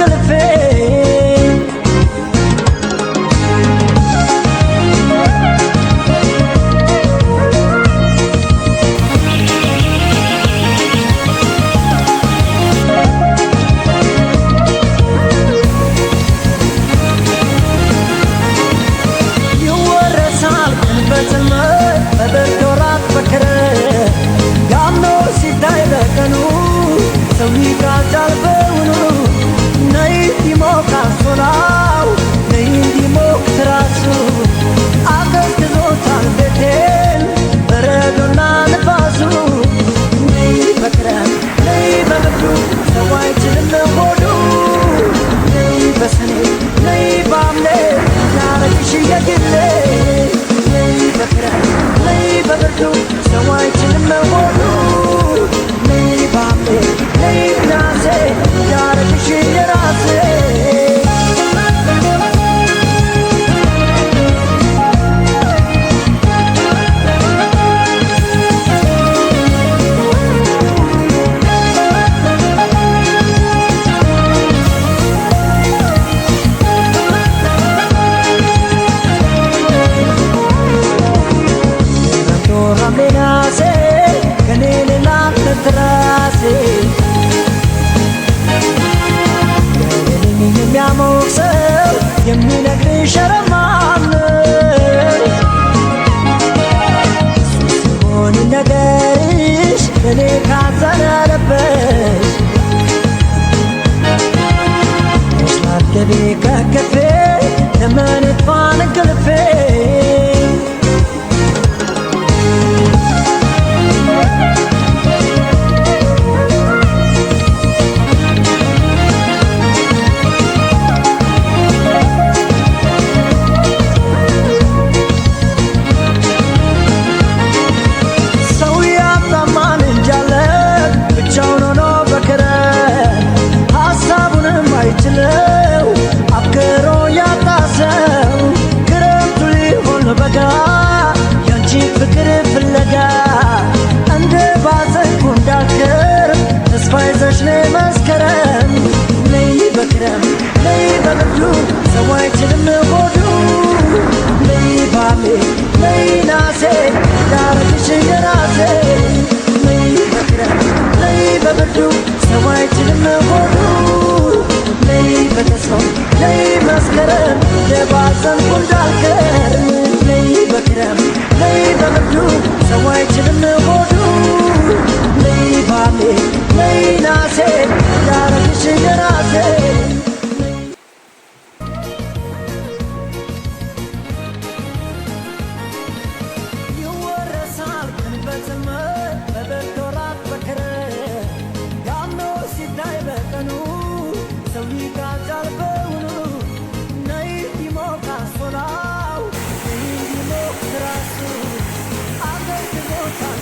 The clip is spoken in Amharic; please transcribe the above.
እንቅልፌ የሚነግርሽ ረማን ሲሆን ነገርሽ ለኔ ካዘነለበሽ ስላገቤ ከከፌ ለመንጥፋን እንቅልፌ ፍቅር ፍለጋ እንደ ባዘንኩ እንዳልከር ተስፋ ይዘሽ ነይ መስከረም ነይ በክረም ነይ በብርዱ ሰው አይችልም ሆዱ ነይ ባሜ ነይ ናሴ ዳረግሽ የራሴ ነይ በክረም ነይ በብርዱ ሰው አይችልም ሆዱ ነይ በተስፋው ነይ መስከረም ለባዘንኩ እንዳልከር ነይ በክረም ነይ በብርዱ ሰው አይችልም ሆዱ ነይ ባሜ ነይ ናሴ ዳረግሽ የራ